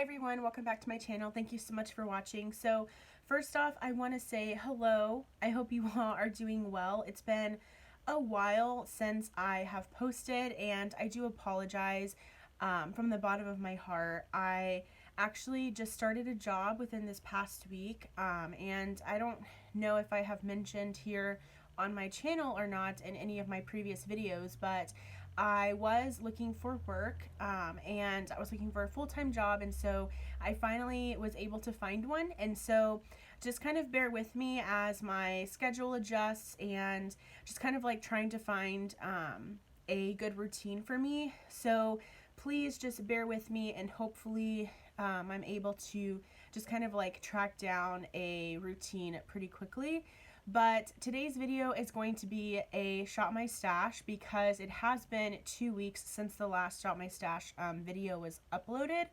everyone, welcome back to my channel. Thank you so much for watching. So first off, I want to say hello. I hope you all are doing well. It's been a while since I have posted, and I do apologize from the bottom of my heart. I actually just started a job within this past week, and I don't know if I have mentioned here on my channel or not in any of my previous videos, but I was looking for work, and I was looking for a full-time job, and so I finally was able to find one. And so just kind of bear with me as my schedule adjusts, and just kind of like trying to find a good routine for me. So please just bear with me, and hopefully I'm able to just kind of like track down a routine pretty quickly. But today's video is going to be a Shop My Stash because it has been 2 weeks since the last Shop My Stash video was uploaded.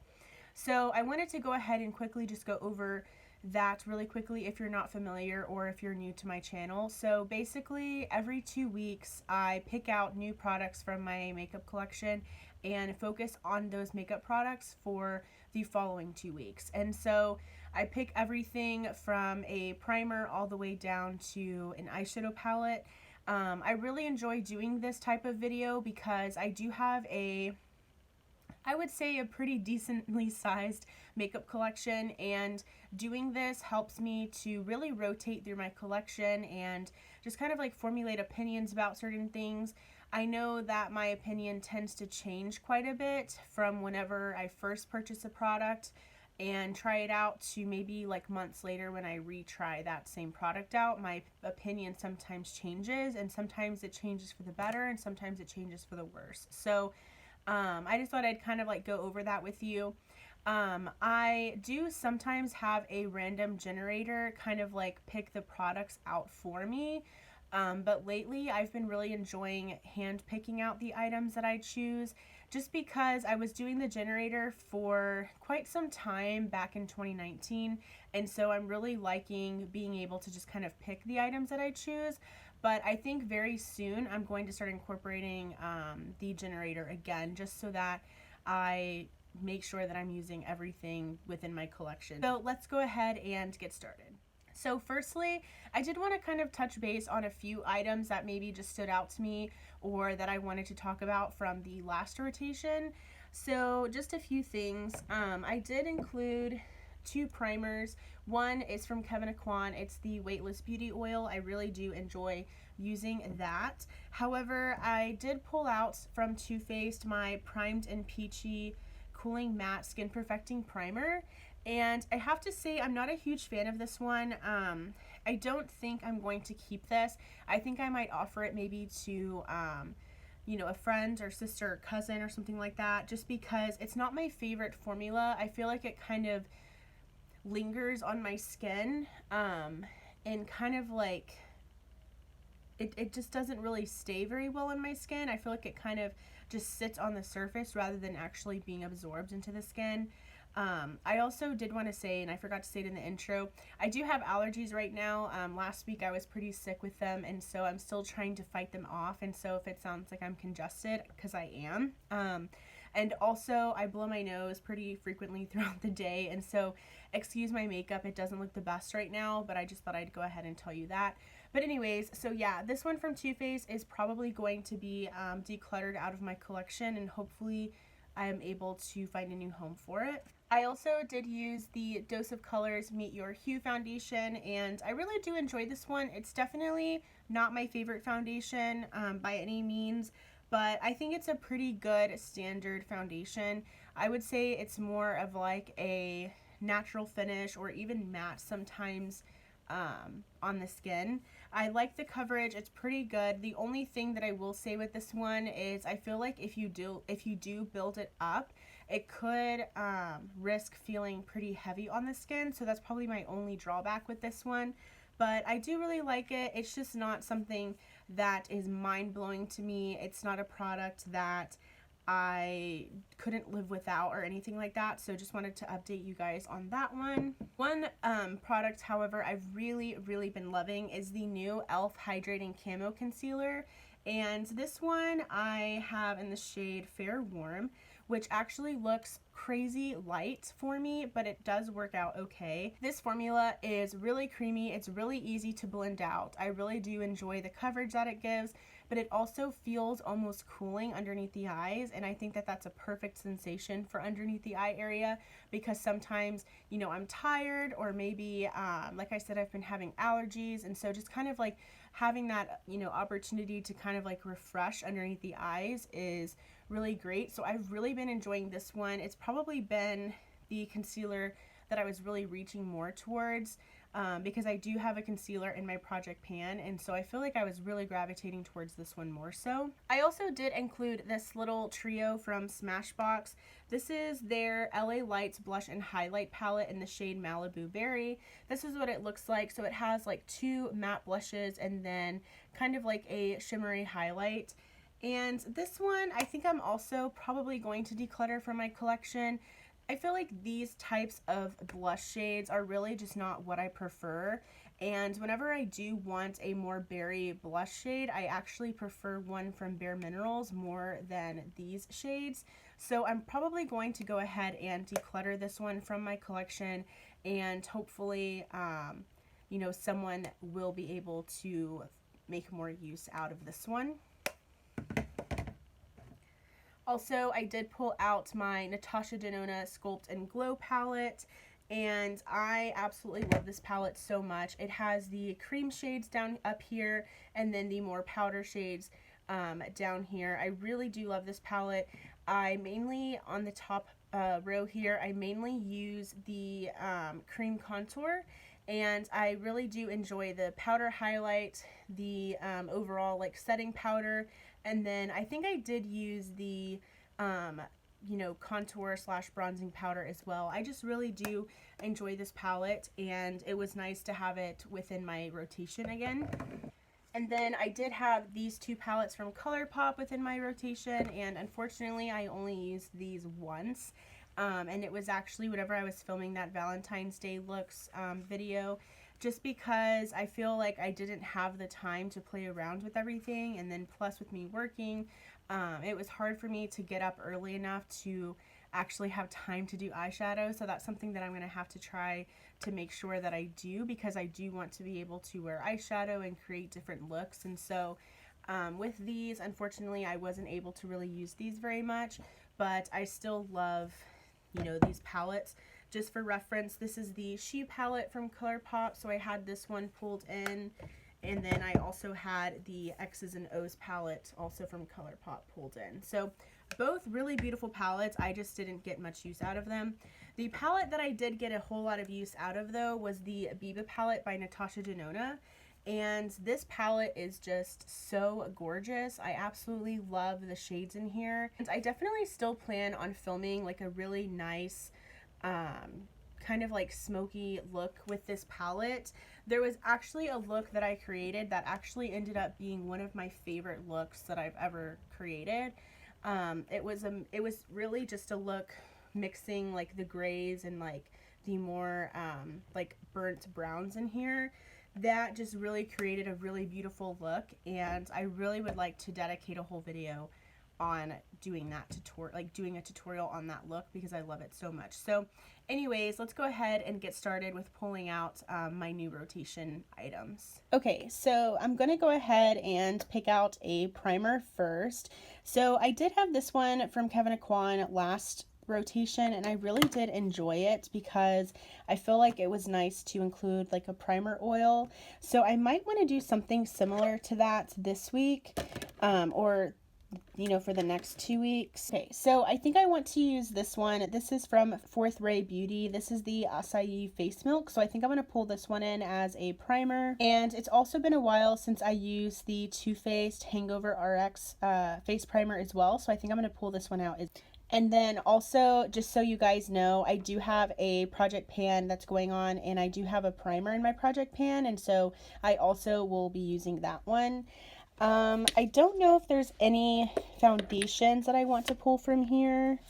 So I wanted to go ahead and quickly just go over that really quickly if you're not familiar or if you're new to my channel. So basically every 2 weeks I pick out new products from my makeup collection and focus on those makeup products for the following 2 weeks. And so I pick everything from a primer all the way down to an eyeshadow palette. I really enjoy doing this type of video because I do have I would say a pretty decently sized makeup collection, and doing this helps me to really rotate through my collection and just kind of like formulate opinions about certain things. I know that my opinion tends to change quite a bit from whenever I first purchase a product and try it out to maybe like months later when I retry that same product out. My opinion sometimes changes, and sometimes it changes for the better and sometimes it changes for the worse. So I just thought I'd kind of like go over that with you. I do sometimes have a random generator kind of like pick the products out for me. But lately I've been really enjoying hand picking out the items that I choose, just because I was doing the generator for quite some time back in 2019, and so I'm really liking being able to just kind of pick the items that I choose. But I think very soon I'm going to start incorporating the generator again, just so that I make sure that I'm using everything within my collection. So let's go ahead and get started. So firstly, I did want to kind of touch base on a few items that maybe just stood out to me or that I wanted to talk about from the last rotation. So just a few things. I did include 2 primers. One is from Kevyn Aucoin. It's the Weightless Beauty Oil. I really do enjoy using that. However, I did pull out from Too Faced my Primed and Peachy Cooling Matte Skin Perfecting Primer. And I have to say, I'm not a huge fan of this one. I don't think I'm going to keep this. I think I might offer it maybe to, you know, a friend or sister or cousin or something like that, just because it's not my favorite formula. I feel like it kind of lingers on my skin, and kind of like, it just doesn't really stay very well on my skin. I feel like it kind of just sits on the surface rather than actually being absorbed into the skin. I also did want to say, and I forgot to say it in the intro, I do have allergies right now. Last week I was pretty sick with them, and so I'm still trying to fight them off, and so if it sounds like I'm congested, because I am. And also I blow my nose pretty frequently throughout the day, and so excuse my makeup, it doesn't look the best right now, but I just thought I'd go ahead and tell you that. But anyways, so yeah, this one from Too Faced is probably going to be decluttered out of my collection, and hopefully I am able to find a new home for it. I also did use the Dose of Colors Meet Your Hue foundation, and I really do enjoy this one. It's definitely not my favorite foundation by any means, but I think it's a pretty good standard foundation. I would say it's more of like a natural finish or even matte sometimes on the skin. I like the coverage, it's pretty good. The only thing that I will say with this one is I feel like if you do build it up, it could risk feeling pretty heavy on the skin, so that's probably my only drawback with this one. But I do really like it. It's just not something that is mind-blowing to me. It's not a product that I couldn't live without or anything like that, so just wanted to update you guys on that one. One product, however, I've really been loving is the new e.l.f. Hydrating Camo Concealer, and this one I have in the shade Fair Warm, which actually looks crazy light for me, but it does work out okay. This formula is really creamy. It's really easy to blend out. I really do enjoy the coverage that it gives, but it also feels almost cooling underneath the eyes, and I think that that's a perfect sensation for underneath the eye area, because sometimes, you know, I'm tired, or maybe like I said, I've been having allergies, and so just kind of like having that, you know, opportunity to kind of like refresh underneath the eyes is really great. So I've really been enjoying this one. It's probably been the concealer that I was really reaching more towards, because I do have a concealer in my Project Pan, and so I feel like I was really gravitating towards this one more so. I also did include this little trio from Smashbox. This is their LA Lights Blush and Highlight Palette in the shade Malibu Berry. This is what it looks like. So it has like 2 matte blushes and then kind of like a shimmery highlight. And this one, I think I'm also probably going to declutter from my collection. I feel like these types of blush shades are really just not what I prefer, and whenever I do want a more berry blush shade, I actually prefer one from Bare Minerals more than these shades. So I'm probably going to go ahead and declutter this one from my collection, and hopefully you know, someone will be able to make more use out of this one. Also, I did pull out my Natasha Denona Sculpt and Glow palette, and I absolutely love this palette so much. It has the cream shades down up here, and then the more powder shades down here. I really do love this palette. I mainly, on the top row here, I mainly use the cream contour, and I really do enjoy the powder highlight, the overall like setting powder, and then I think I did use the you know, contour / bronzing powder as well. I just really do enjoy this palette, and it was nice to have it within my rotation again. And then I did have these 2 palettes from ColourPop within my rotation, and unfortunately I only used these once. And it was actually whenever I was filming that Valentine's Day looks video, just because I feel like I didn't have the time to play around with everything, and then plus with me working, it was hard for me to get up early enough to actually have time to do eyeshadow. So that's something that I'm going to have to try to make sure that I do, because I do want to be able to wear eyeshadow and create different looks. And so with these, unfortunately, I wasn't able to really use these very much, but I still love, you know, these palettes. Just for reference, this is the She palette from ColourPop, so I had this one pulled in, and then I also had the X's and O's palette also from ColourPop pulled in. So both really beautiful palettes. I just didn't get much use out of them. The palette that I did get a whole lot of use out of, though, was the Biba palette by Natasha Denona. And this palette is just so gorgeous. I absolutely love the shades in here. And I definitely still plan on filming like a really nice kind of like smoky look with this palette. There was actually a look that I created that actually ended up being one of my favorite looks that I've ever created. It was really just a look mixing like the grays and like the more like burnt browns in here. That just really created a really beautiful look, and I really would like to dedicate a whole video on doing that tutorial, like doing a tutorial on that look, because I love it so much. So anyways, let's go ahead and get started with pulling out my new rotation items. Okay, so I'm going to go ahead and pick out a primer first. So I did have this one from Kevyn Aucoin last rotation, and I really did enjoy it because I feel like it was nice to include like a primer oil. So I might want to do something similar to that this week, or you know, for the next 2 weeks. Okay, so I think I want to use this one. This is from Fourth Ray Beauty. This is the Acai Face Milk. So I think I'm going to pull this one in as a primer. And it's also been a while since I used the Too Faced Hangover RX face primer as well. So I think I'm going to pull this one out. And then also, just so you guys know, I do have a Project Pan that's going on, and I do have a primer in my Project Pan, and so I also will be using that one. I don't know if there's any foundations that I want to pull from here.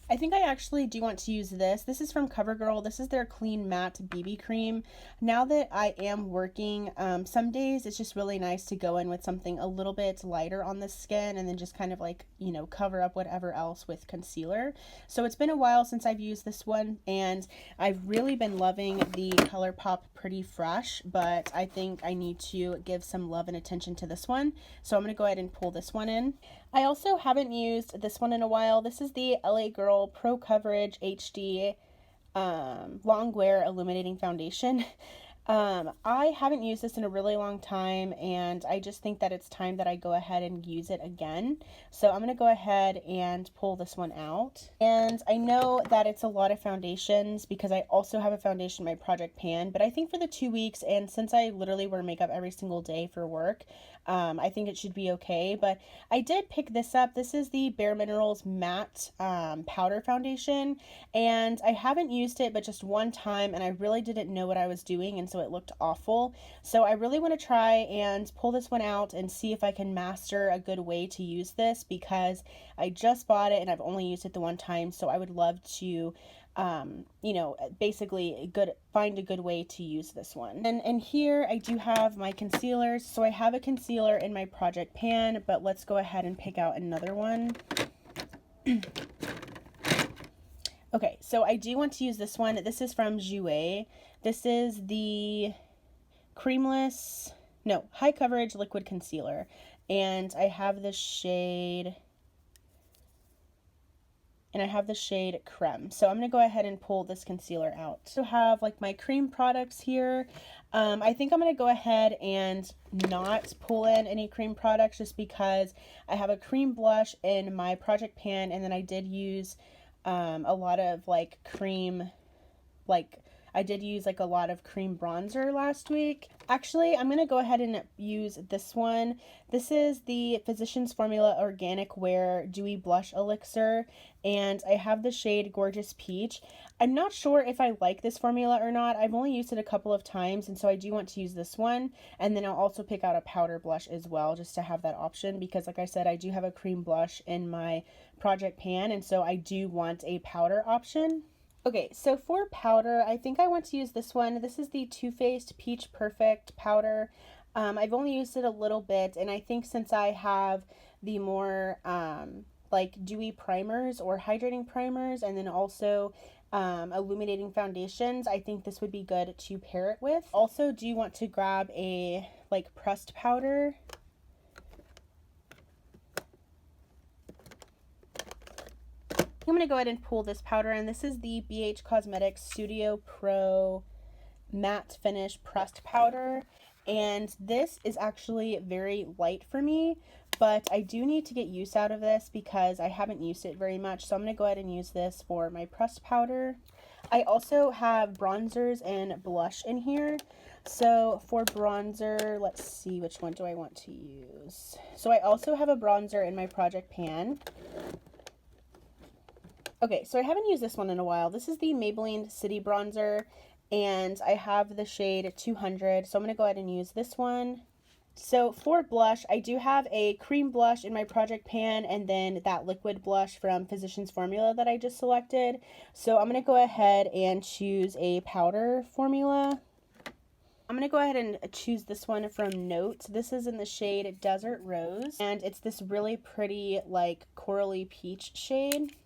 I think I actually do want to use this. This is from CoverGirl. This is their Clean Matte BB Cream. Now that I am working, some days it's just really nice to go in with something a little bit lighter on the skin and then just kind of like, you know, cover up whatever else with concealer. So it's been a while since I've used this one, and I've really been loving the ColourPop Pretty Fresh, but I think I need to give some love and attention to this one. So I'm going to go ahead and pull this one in. I also haven't used this one in a while. This is the LA Girl Pro Coverage HD Long Wear Illuminating Foundation. I haven't used this in a really long time, and I just think that it's time that I go ahead and use it again. So I'm going to go ahead and pull this one out. And I know that it's a lot of foundations because I also have a foundation in my Project Pan, but I think for the 2 weeks, and since I literally wear makeup every single day for work, I think it should be okay. But I did pick this up. This is the Bare Minerals Matte Powder Foundation, and I haven't used it but just one time, and I really didn't know what I was doing, and so it looked awful. So I really want to try and pull this one out and see if I can master a good way to use this, because I just bought it and I've only used it the one time. So I would love to you know, basically find a good way to use this one. And here I do have my concealers. So I have a concealer in my Project Pan, but let's go ahead and pick out another one. Okay, so I do want to use this one. This is from Jouer. This is the High Coverage Liquid Concealer. And I have the shade Creme. So I'm going to go ahead and pull this concealer out. So I have like my cream products here. I think I'm going to go ahead and not pull in any cream products just because I have a cream blush in my Project Pan, and then I did use a lot of like cream, I did use like a lot of cream bronzer last week. Actually, I'm going to go ahead and use this one. This is the Physicians Formula Organic Wear Dewy Blush Elixir, and I have the shade Gorgeous Peach. I'm not sure if I like this formula or not. I've only used it a couple of times, and so I do want to use this one. And then I'll also pick out a powder blush as well, just to have that option, because like I said, I do have a cream blush in my Project Pan, and so I do want a powder option. Okay, so for powder, I think I want to use this one. This is the Too Faced Peach Perfect powder. I've only used it a little bit, and I think since I have the more like dewy primers or hydrating primers, and then also illuminating foundations, I think this would be good to pair it with. Also, do you want to grab a like pressed powder? I'm going to go ahead and pull this powder in. This is the BH Cosmetics Studio Pro Matte Finish Pressed Powder. And this is actually very light for me, but I do need to get use out of this because I haven't used it very much. So I'm going to go ahead and use this for my pressed powder. I also have bronzers and blush in here. So for bronzer, let's see, which one do I want to use? So I also have a bronzer in my Project Pan. Okay, so I haven't used this one in a while. This is the Maybelline City Bronzer, and I have the shade 200, so I'm going to go ahead and use this one. So for blush, I do have a cream blush in my Project Pan, and then that liquid blush from Physicians Formula that I just selected. So I'm going to go ahead and choose a powder formula. I'm going to go ahead and choose this one from Note. This is in the shade Desert Rose, and it's this really pretty, like, corally peach shade.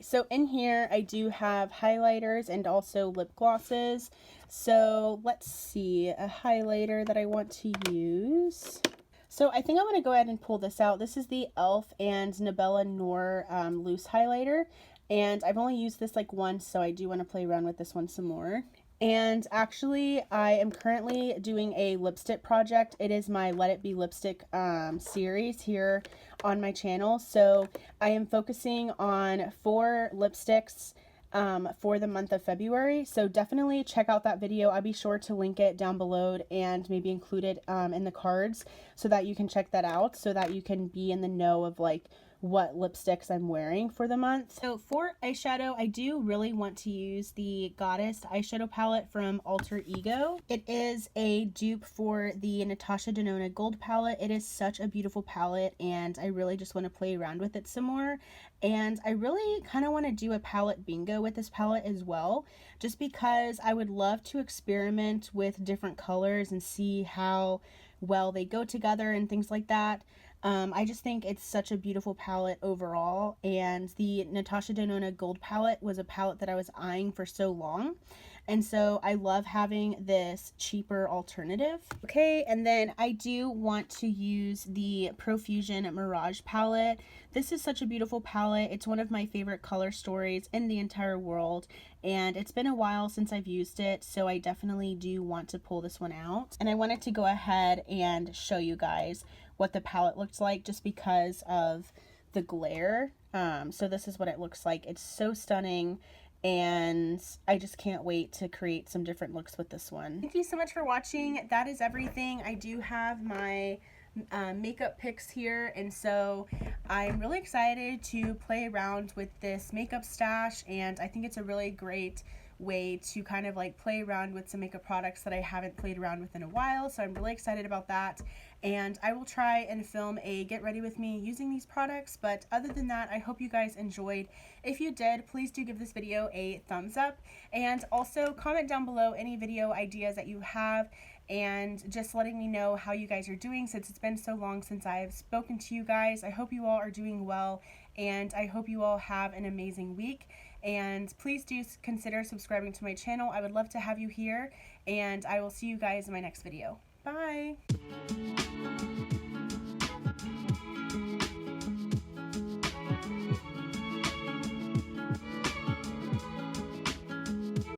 So in here, I do have highlighters and also lip glosses. So let's see, a highlighter that I want to use. So I think I'm going to go ahead and pull this out. This is the e.l.f. and Nabella Noor loose highlighter. And I've only used this like once, so I do want to play around with this one some more. And actually, I am currently doing a lipstick project. It is my Let It Be Lipstick series here on my channel. So I am focusing on 4 lipsticks for the month of February. So definitely check out that video. I'll be sure to link it down below and maybe include it in the cards so that you can check that out, so that you can be in the know of like what lipsticks I'm wearing for the month. So for eyeshadow, I do really want to use the Goddess eyeshadow palette from Alter Ego. It is a dupe for the Natasha Denona Gold palette. It is such a beautiful palette, and I really just want to play around with it some more. And I really kind of want to do a palette bingo with this palette as well, just because I would love to experiment with different colors and see how well they go together and things like that. I just think it's such a beautiful palette overall, and the Natasha Denona Gold palette was a palette that I was eyeing for so long, and so I love having this cheaper alternative. Okay, and then I do want to use the Profusion Mirage palette. This is such a beautiful palette. It's one of my favorite color stories in the entire world, and it's been a while since I've used it, so I definitely do want to pull this one out. And I wanted to go ahead and show you guys what the palette looks like just because of the glare. So this is what it looks like. It's so stunning, and I just can't wait to create some different looks with this one. Thank you so much for watching. That is everything. I do have my makeup picks here, and so I'm really excited to play around with this makeup stash, and I think it's a really great way to kind of like play around with some makeup products that I haven't played around with in a while. So I'm really excited about that, and I will try and film a get ready with me using these products. But other than that, I hope you guys enjoyed. If you did, please do give this video a thumbs up, and also comment down below any video ideas that you have, and just letting me know how you guys are doing since it's been so long since I've spoken to you guys. I hope you all are doing well, and I hope you all have an amazing week. And please do consider subscribing to my channel. I would love to have you here, and I will see you guys in my next video. Bye!